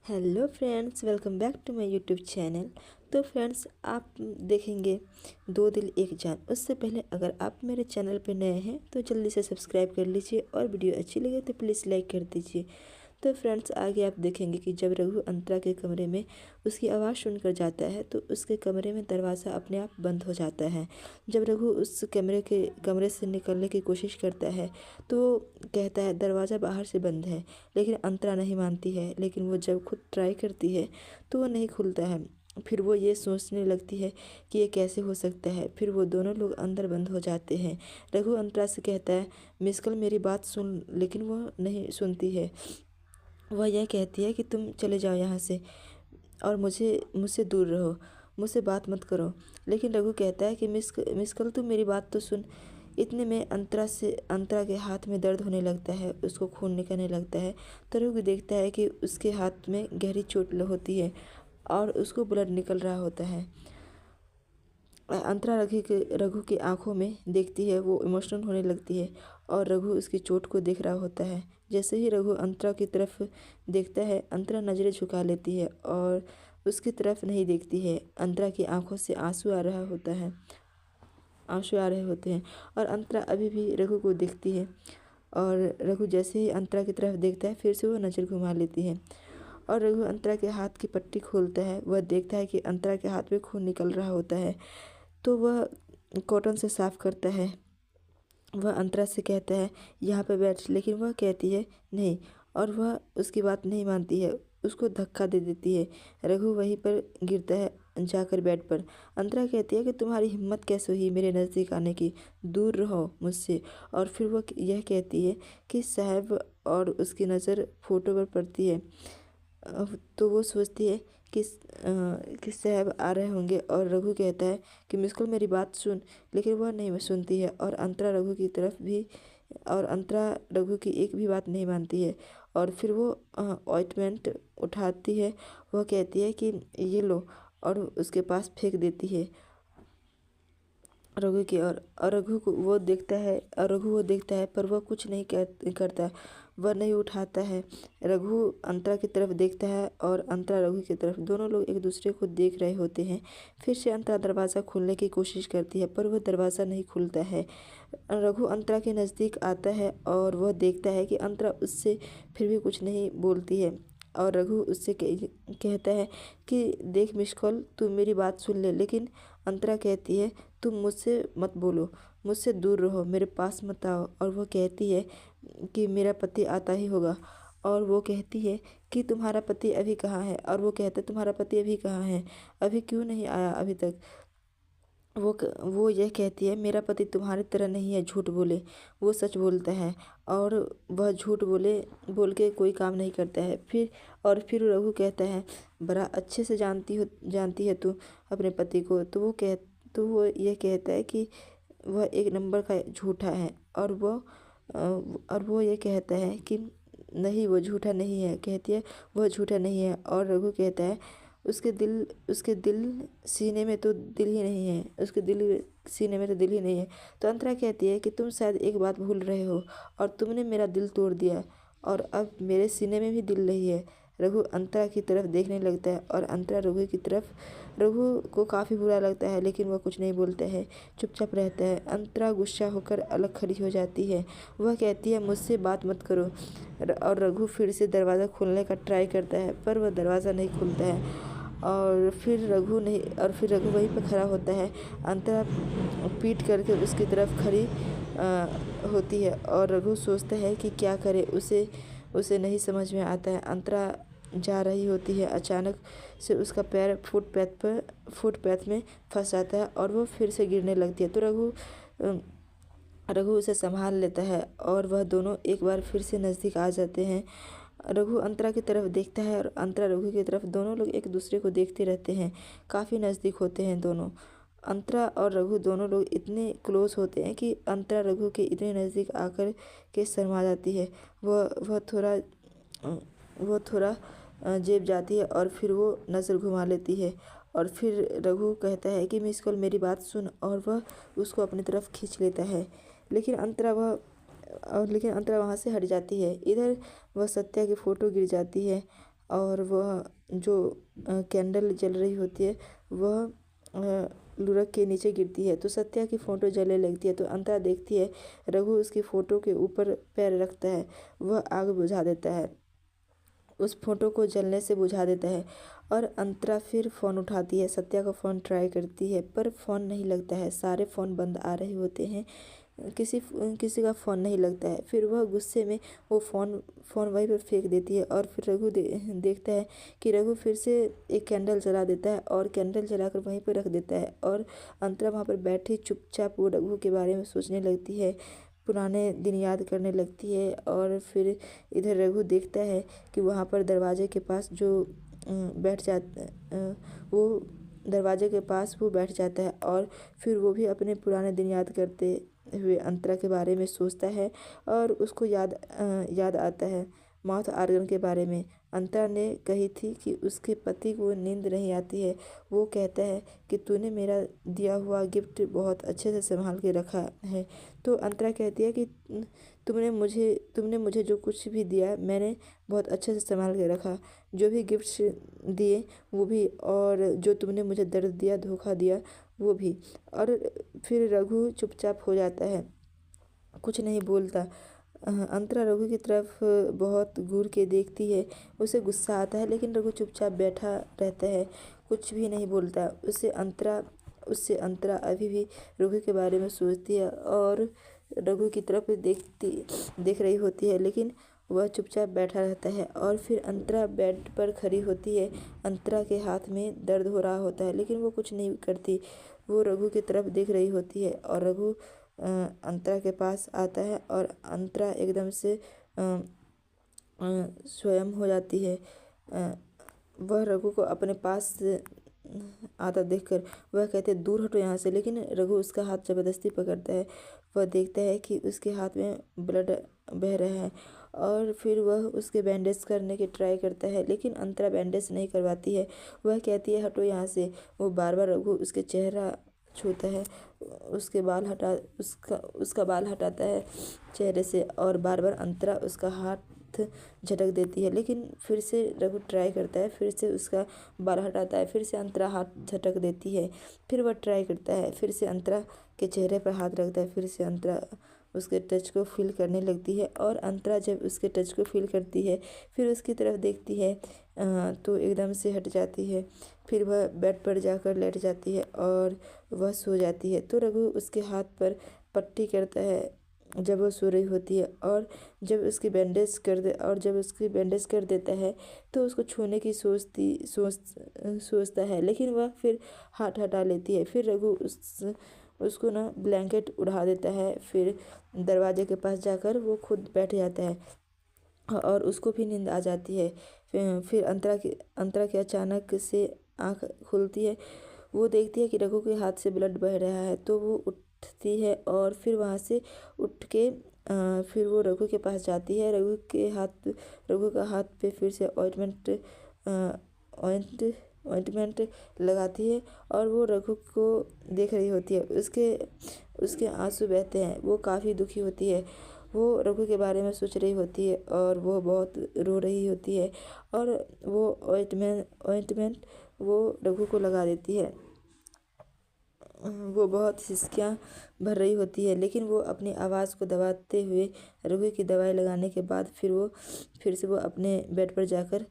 Hello friends, welcome back to my YouTube channel. तो friends, आप देखेंगे दो दिल एक जान। उससे पहले अगर आप मेरे चैनल पर नए हैं तो जल्दी से सब्सक्राइब कर लीजिए और वीडियो अच्छी लगे तो प्लीज़ लाइक कर दीजिए। तो फ्रेंड्स, आगे आप देखेंगे कि जब रघु अंतरा के कमरे में उसकी आवाज़ सुनकर जाता है तो उसके कमरे में दरवाज़ा अपने आप बंद हो जाता है। जब रघु उस कमरे से निकलने की कोशिश करता है तो कहता है दरवाज़ा बाहर से बंद है, लेकिन अंतरा नहीं मानती है। लेकिन वो जब खुद ट्राई करती है तो वो नहीं खुलता है। फिर वो ये सोचने लगती है कि ये कैसे हो सकता है। फिर वो दोनों लोग अंदर बंद हो जाते हैं। रघु अंतरा से कहता है मिस कॉल मेरी बात सुन, लेकिन वो नहीं सुनती है। वह यह कहती है कि तुम चले जाओ यहाँ से और मुझसे दूर रहो, मुझसे बात मत करो। लेकिन रघु कहता है कि मिस कॉल तुम मेरी बात तो सुन। इतने में अंतरा के हाथ में दर्द होने लगता है, उसको खून निकलने लगता है। तो रघु देखता है कि उसके हाथ में गहरी चोट होती है और उसको ब्लड निकल रहा होता है। अंतरा रघु की आंखों में देखती है, वो इमोशनल होने लगती है और रघु उसकी चोट को देख रहा होता है। जैसे ही रघु अंतरा की तरफ देखता है, अंतरा नज़रें झुका लेती है और उसकी तरफ नहीं देखती है। अंतरा की आंखों से आंसू आ रहे होते हैं और अंतरा अभी भी रघु को देखती है। और रघु जैसे ही अंतरा की तरफ देखता है, फिर से वो नज़र घुमा लेती है और रघु अंतरा के हाथ की पट्टी खोलता है। वह देखता है कि अंतरा के हाथ में खून निकल रहा होता है, तो वह कॉटन से साफ़ करता है। वह अंतरा से कहता है यहाँ पे बैठ, लेकिन वह कहती है नहीं और वह उसकी बात नहीं मानती है, उसको धक्का दे देती है। रघु वहीं पर गिरता है जाकर बेड पर। अंतरा कहती है कि तुम्हारी हिम्मत कैसे हुई मेरे नज़दीक आने की, दूर रहो मुझसे। और फिर वह यह कहती है कि साहब, और उसकी नज़र फ़ोटो पर पड़ती है। तो वो सोचती है कि साहब आ रहे होंगे और रघु कहता है कि मिस कॉल मेरी बात सुन, लेकिन वह नहीं सुनती है और अंतरा रघु की एक भी बात नहीं मानती है। और फिर वो ऑइंटमेंट उठाती है। वह कहती है कि ये लो, और उसके पास फेंक देती है रघु की और रघु वो देखता है पर वह कुछ नहीं करता। वह नहीं उठाता है। रघु अंतरा की तरफ देखता है और अंतरा रघु की तरफ। दोनों लोग एक दूसरे को देख रहे होते हैं। फिर से अंतरा दरवाज़ा खोलने की कोशिश करती है पर वह दरवाज़ा नहीं खुलता है। रघु अंतरा के नज़दीक आता है और वह देखता है कि अंतरा उससे फिर भी कुछ नहीं बोलती है। और रघु उससे कहता है कि देख मिस कॉल, तू मेरी बात सुन ले। लेकिन अंतरा कहती है तुम मुझसे मत बोलो, मुझसे दूर रहो, मेरे पास मत आओ। और वो कहती है कि मेरा पति आता ही होगा। और वो कहती है कि तुम्हारा पति अभी कहाँ है। और वो कहता है तुम्हारा पति अभी कहाँ है, अभी क्यों नहीं आया अभी तक। वो यह कहती है मेरा पति तुम्हारी तरह नहीं है झूठ बोले, वो सच बोलता है और वह झूठ बोल के कोई काम नहीं करता है। फिर रघु कहता है बड़ा अच्छे से जानती है तू अपने पति को। तो वो यह कहता है कि वह एक नंबर का झूठा है। और वो ये कहता है कि नहीं, वो झूठा नहीं है। कहती है वह झूठा नहीं है। और रघु कहता है उसके दिल सीने में तो दिल ही नहीं है, उसके दिल सीने में तो दिल ही नहीं है। तो अंतरा कहती है कि तुम शायद एक बात भूल रहे हो और तुमने मेरा दिल तोड़ दिया और अब मेरे सीने में भी दिल नहीं है। रघु अंतरा की तरफ देखने लगता है और अंतरा रघु की तरफ। रघु को काफ़ी बुरा लगता है लेकिन वह कुछ नहीं बोलता है, चुपचाप रहता है। अंतरा गुस्सा होकर अलग खड़ी हो जाती है। वह कहती है मुझसे बात मत करो। और रघु फिर से दरवाज़ा खोलने का ट्राई करता है पर वह दरवाज़ा नहीं खुलता है। और फिर रघु वहीं पर खड़ा होता है। अंतरा पीट करके उसकी तरफ खड़ी होती है और रघु सोचता है कि क्या करे। उसे नहीं समझ में आता है। अंतरा जा रही होती है, अचानक से उसका पैर फुटपाथ में फंस जाता है और वो फिर से गिरने लगती है। तो रघु उसे संभाल लेता है और वह दोनों एक बार फिर से नज़दीक आ जाते हैं। रघु अंतरा की तरफ देखता है और अंतरा रघु की तरफ। दोनों लोग एक दूसरे को देखते रहते हैं, काफ़ी नज़दीक होते हैं दोनों। अंतरा और रघु दोनों लोग इतने क्लोज होते हैं कि अंतरा रघु के इतने नज़दीक आकर के शर्मा जाती है। वह थोड़ा जेब जाती है और फिर वो नज़र घुमा लेती है। और फिर रघु कहता है कि मिस कॉल मेरी बात सुन, और वह उसको अपनी तरफ खींच लेता है। लेकिन अंतरा वहाँ से हट जाती है। इधर वह सत्या की फ़ोटो गिर जाती है। और वह जो कैंडल जल रही होती है वह लुढ़क के नीचे गिरती है तो सत्या की फ़ोटो जलने लगती है। तो अंतरा देखती है रघु उसकी फ़ोटो के ऊपर पैर रखता है, वह आग बुझा देता है, उस फोटो को जलने से बुझा देता है। और अंतरा फिर फ़ोन उठाती है, सत्या का फ़ोन ट्राई करती है पर फ़ोन नहीं लगता है, सारे फ़ोन बंद आ रहे होते हैं, किसी किसी का फ़ोन नहीं लगता है। फिर वह गुस्से में वो फ़ोन वहीं पर फेंक देती है और फिर रघु देखता है कि रघु फिर से एक कैंडल जला देता है और कैंडल जलाकर वहीं पर रख देता है। और अंतरा वहाँ पर बैठी चुपचाप वो रघु के बारे में सोचने लगती है, पुराने दिन याद करने लगती है। और फिर इधर रघु देखता है कि वहाँ पर दरवाजे के पास जो बैठ जाता वो दरवाजे के पास वो बैठ जाता है और फिर वो भी अपने पुराने दिन याद करते हुए अंतरा के बारे में सोचता है। और उसको याद आता है माउथ आर्गन के बारे में। अंतरा ने कही थी कि उसके पति को नींद नहीं आती है, वो कहता है कि तूने मेरा दिया हुआ गिफ्ट बहुत अच्छे से संभाल के रखा है। तो अंतरा कहती है कि तुमने मुझे जो कुछ भी दिया मैंने बहुत अच्छे से संभाल के रखा, जो भी गिफ्ट्स दिए वो भी, और जो तुमने मुझे दर्द दिया, धोखा दिया वो भी। और फिर रघु चुपचाप हो जाता है, कुछ नहीं बोलता। अंतरा रघु की तरफ बहुत घूर के देखती है, उसे गुस्सा आता है लेकिन रघु चुपचाप बैठा रहता है, कुछ भी नहीं बोलता। उससे अंतरा अभी भी रघु के बारे में सोचती है और रघु की तरफ देख रही होती है, लेकिन वह चुपचाप बैठा रहता है। और फिर अंतरा बेड पर खड़ी होती है, अंतरा के हाथ में दर्द हो रहा होता है लेकिन वो कुछ नहीं करती, वो रघु की तरफ देख रही होती है। और रघु अंतरा के पास आता है और अंतरा एकदम से स्वयं हो जाती है। वह रघु को अपने पास आता देखकर वह कहते दूर हटो यहाँ से, लेकिन रघु उसका हाथ ज़बरदस्ती पकड़ता है। वह देखता है कि उसके हाथ में ब्लड बह रहा है और फिर वह उसके बैंडेज करने की ट्राई करता है लेकिन अंतरा बैंडेज नहीं करवाती है। वह कहती है हटो यहाँ से। वो बार बार रघु उसके चेहरा छूता है, उसका बाल हटाता है चेहरे से और बार बार अंतरा उसका हाथ झटक देती है, लेकिन फिर से रघु ट्राई करता है, फिर से उसका बाल हटाता है, फिर से अंतरा हाथ झटक देती है। फिर वह ट्राई करता है, फिर से अंतरा के चेहरे पर हाथ रखता है, फिर से अंतरा उसके टच को फील करने लगती है। और अंतरा जब उसके टच को फील करती है फिर उसकी तरफ देखती है तो एकदम से हट जाती है। फिर वह बेड पर जाकर लेट जाती है और वह सो जाती है। तो रघु उसके हाथ पर पट्टी करता है जब वह सो रही होती है और जब उसकी बैंडेज कर देता है तो उसको छूने की सोचता है, लेकिन वह फिर हाथ हटा लेती है। फिर रघु उसको ना ब्लैंकेट उड़ा देता है, फिर दरवाजे के पास जाकर वो खुद बैठ जाता है और उसको भी नींद आ जाती है। फिर अंतरा की अचानक से आँख खुलती है, वो देखती है कि रघु के हाथ से ब्लड बह रहा है तो वो उठती है और फिर वहाँ से उठ के फिर वो रघु के पास जाती है। रघु का हाथ पे फिर से ऑइंटमेंट लगाती है और वो रघु को देख रही होती है, उसके आंसू बहते हैं, वो काफ़ी दुखी होती है, वो रघु के बारे में सोच रही होती है और वो बहुत रो रही होती है। और वो ऑइंटमेंट वो रघु को लगा देती है, वो बहुत सिसकियाँ भर रही होती है लेकिन वो अपनी आवाज़ को दबाते हुए रघु की दवाई लगाने के बाद फिर से वो अपने बेड पर जाकर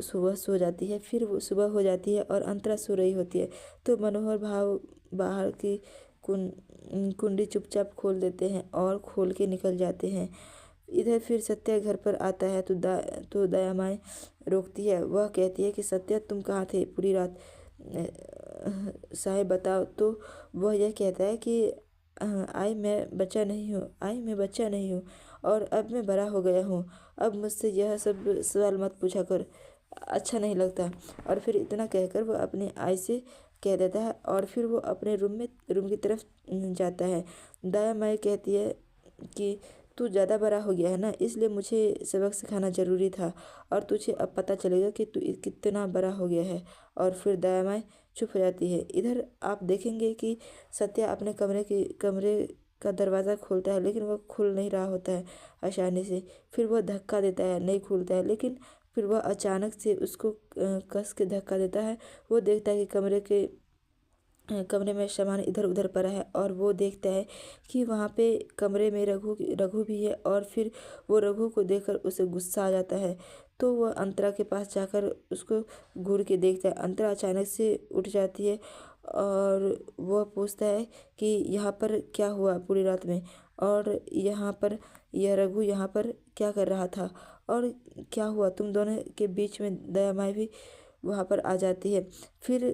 सुबह सो जाती है। फिर वो सुबह हो जाती है और अंतरा सो रही होती है तो मनोहर भाव बाहर की कुंडी चुपचाप खोल देते हैं और खोल के निकल जाते हैं। इधर फिर सत्या घर पर आता है तो दया माँ रोकती है, वह कहती है कि सत्या तुम कहाँ थे पूरी रात, साहेब बताओ। तो वह यह कहता है कि मैं बच्चा नहीं हूँ और अब मैं बड़ा हो गया हूँ, अब मुझसे यह सब सवाल मत पूछा कर, अच्छा नहीं लगता। और फिर इतना कहकर वो अपनी आई से कह देता है और फिर वो अपने रूम की तरफ जाता है। दाया माई कहती है कि तू ज़्यादा बड़ा हो गया है ना, इसलिए मुझे सबक सिखाना ज़रूरी था और तुझे अब पता चलेगा कि तू कितना बड़ा हो गया है। और फिर दाया माई चुप हो जाती है। इधर आप देखेंगे कि सत्या अपने कमरे का दरवाज़ा खोलता है लेकिन वह खुल नहीं रहा होता है आसानी से। फिर वह धक्का देता है, नहीं खुलता है, लेकिन फिर वह अचानक से उसको कस के धक्का देता है। वो देखता है कि कमरे में सामान इधर उधर पड़ा है और वो देखता है कि वहाँ पे कमरे में रघु भी है। और फिर वो रघु को देखकर उसे गुस्सा आ जाता है। तो वह अंतरा के पास जाकर उसको घूर के देखता है। अंतरा अचानक से उठ जाती है और वह पूछता है कि यहाँ पर क्या हुआ पूरी रात में, और यहाँ पर यह रघु यहाँ पर क्या कर रहा था, और क्या हुआ तुम दोनों के बीच में। दया माई भी वहाँ पर आ जाती है। फिर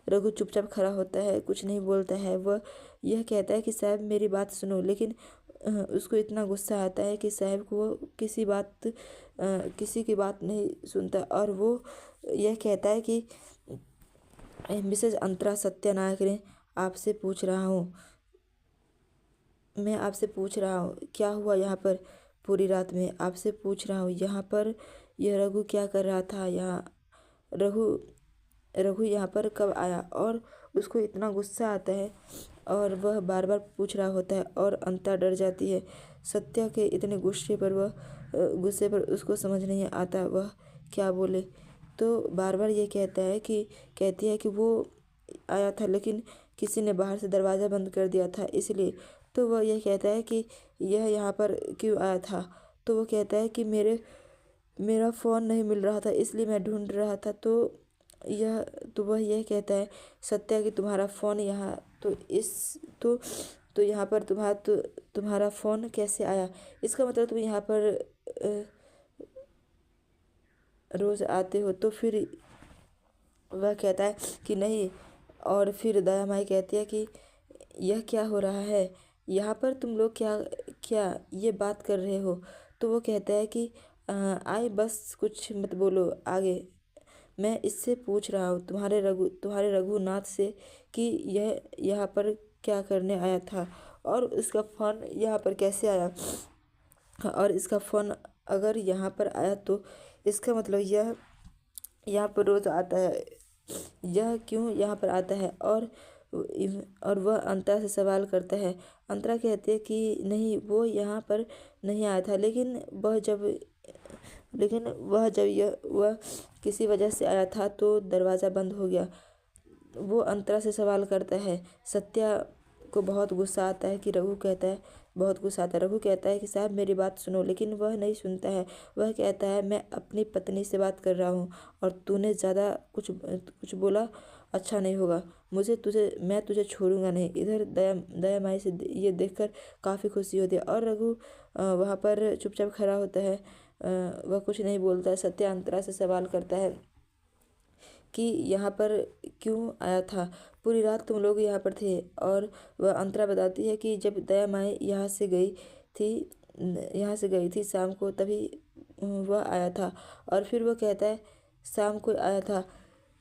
रघु चुपचाप खड़ा होता है, कुछ नहीं बोलता है। वह यह कहता है कि साहब मेरी बात सुनो, लेकिन उसको इतना गुस्सा आता है कि साहब को वो किसी की बात नहीं सुनता। और वो यह कहता है कि मिसेज अंतरा सत्यानायक ने आपसे पूछ रहा हूँ मैं आपसे पूछ रहा हूँ क्या हुआ यहाँ पर पूरी रात में। आपसे पूछ रहा हूँ यहाँ पर यह रघु क्या कर रहा था, यहाँ रघु रघु यहाँ पर कब आया। और उसको इतना गुस्सा आता है और वह बार बार पूछ रहा होता है और अंतरा डर जाती है। सत्या के इतने गुस्से पर उसको समझ नहीं आता वह क्या बोले। तो बार बार ये कहती है कि वो आया था, लेकिन किसी ने बाहर से दरवाज़ा बंद कर दिया था इसलिए। तो वह यह कहता है कि यह यहाँ पर क्यों आया था। तो वो कहता है कि मेरा फ़ोन नहीं मिल रहा था इसलिए मैं ढूंढ रहा था। तो वह यह कहता है सत्या कि तुम्हारा फ़ोन यहाँ तो यहाँ पर तुम्हारा फ़ोन कैसे आया। इसका मतलब तुम यहाँ पर रोज़ आते हो। तो फिर वह कहता है कि नहीं। और फिर दया माई कहती है कि यह क्या हो रहा है यहाँ पर, तुम लोग क्या क्या ये बात कर रहे हो। तो वो कहता है कि आए बस कुछ मत बोलो आगे, मैं इससे पूछ रहा हूँ तुम्हारे रघुनाथ से कि यह यहाँ पर क्या करने आया था और उसका फ़ोन यहाँ पर कैसे आया। और इसका फ़ोन अगर यहाँ पर आया तो इसका मतलब यह यहाँ पर रोज़ आता है, यह क्यों यहाँ पर आता है। और वह अंतरा से सवाल करता है। अंतरा कहती है कि नहीं वो यहाँ पर नहीं आया था, लेकिन वह किसी वजह से आया था तो दरवाज़ा बंद हो गया। वो अंतरा से सवाल करता है। सत्या को बहुत गुस्सा आता है कि रघु कहता है कि साहब मेरी बात सुनो, लेकिन वह नहीं सुनता है। वह कहता है मैं अपनी पत्नी से बात कर रहा हूँ और तूने ज़्यादा कुछ बोला अच्छा नहीं होगा। मैं तुझे छोड़ूंगा नहीं। इधर दया माई से ये देखकर काफ़ी खुशी होती है और रघु वहाँ पर चुपचाप खड़ा होता है। वह कुछ नहीं बोलता है। सत्या अंतरा से सवाल करता है कि यहाँ पर क्यों आया था, पूरी रात तुम लोग यहाँ पर थे। और वह अंतरा बताती है कि जब दया माई यहाँ से गई थी शाम को, तभी वह आया था। और फिर वह कहता है शाम को आया था,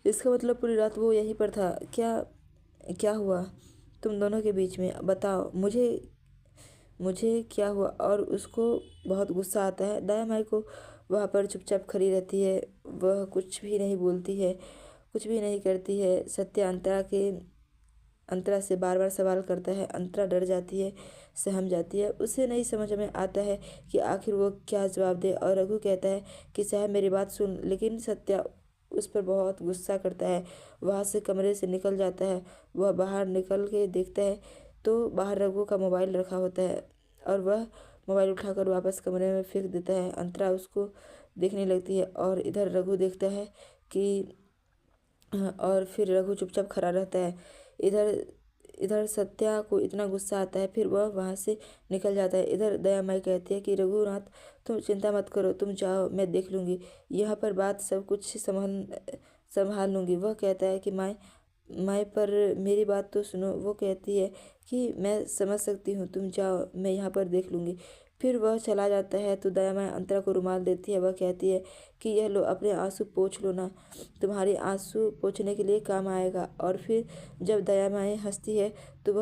इसका मतलब पूरी रात वो यहीं पर था। क्या हुआ तुम दोनों के बीच में, बताओ मुझे क्या हुआ। और उसको बहुत गुस्सा आता है। दया माई को वहाँ पर चुपचाप खड़ी रहती है, वह कुछ भी नहीं बोलती है, कुछ भी नहीं करती है। सत्या अंतरा से बार बार सवाल करता है। अंतरा डर जाती है, सहम जाती है। उसे नहीं समझ में आता है कि आखिर वो क्या जवाब दे। और रघु कहता है कि साहब मेरी बात सुन, लेकिन सत्या उस पर बहुत गुस्सा करता है, वहाँ से कमरे से निकल जाता है। वह बाहर निकल के देखता है तो बाहर रघु का मोबाइल रखा होता है और वह मोबाइल उठाकर वापस कमरे में फेंक देता है। अंतरा उसको देखने लगती है और इधर रघु देखता है कि और फिर रघु चुपचाप खड़ा रहता है। इधर इधर सत्या को इतना गुस्सा आता है, फिर वह वहाँ से निकल जाता है। इधर दया माई कहती है कि रघुनाथ तुम चिंता मत करो, तुम जाओ मैं देख लूँगी यहाँ पर बात सब कुछ संभाल लूँगी। वह कहता है कि माई पर मेरी बात तो सुनो। वो कहती है कि मैं समझ सकती हूँ, तुम जाओ मैं यहाँ पर देख लूँगी। फिर वह चला जाता है तो दया माई अंतरा को रुमाल देती है। वह कहती है कि यह लो अपने आंसू पोंछ लो ना, तुम्हारी आंसू पोंछने के लिए काम आएगा। और फिर जब दया माई हंसती है तो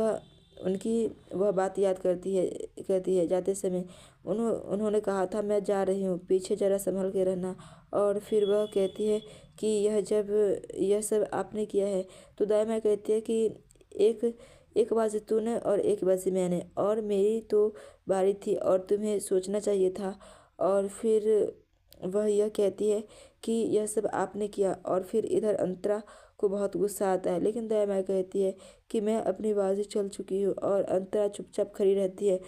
वह बात याद करती है जाते समय उन्होंने कहा था मैं जा रही हूँ, पीछे जरा संभल के रहना। और फिर वह कहती है कि यह सब आपने किया है। तो दया माई कहती है कि एक बाजी तूने और एक बाजी मैंने, और मेरी तो बारी थी और तुम्हें सोचना चाहिए था। और फिर वह यह कहती है कि यह सब आपने किया, और फिर इधर अंतरा को बहुत गुस्सा आता है, लेकिन दया माई कहती है कि मैं अपनी बाजी चल चुकी हूँ, और अंतरा चुपचाप खड़ी रहती है।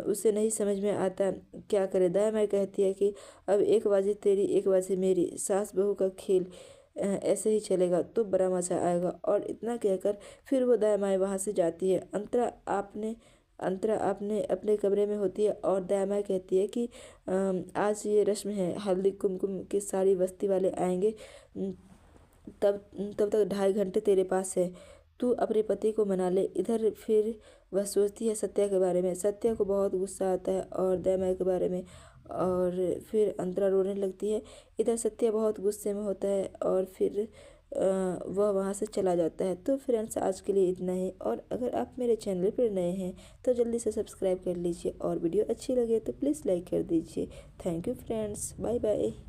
उसे नहीं समझ में आता क्या करे। दया माई कहती है कि अब एक बाजी तेरी एक बाजी मेरी, सास बहू का खेल ऐसे ही चलेगा तो बड़ा मज़ा आएगा। और इतना कहकर फिर वो दया माई वहाँ से जाती है। अंतरा आपने अपने कमरे में होती है, और दया माई कहती है कि आज ये रस्म है, हल्दी कुमकुम की सारी बस्ती वाले आएंगे। तब तब तक 2.5 घंटे तेरे पास है, तू अपने पति को मना ले। इधर फिर वह सोचती है सत्या के बारे में। सत्या को बहुत गुस्सा आता है और दया के बारे में, और फिर अंतरा रोने लगती है। इधर सत्या बहुत गुस्से में होता है, और फिर वह वहाँ से चला जाता है। तो फ्रेंड्स, आज के लिए इतना ही, और अगर आप मेरे चैनल पर नए हैं तो जल्दी से सब्सक्राइब कर लीजिए, और वीडियो अच्छी लगे तो प्लीज़ लाइक कर दीजिए। Thank you friends, bye bye.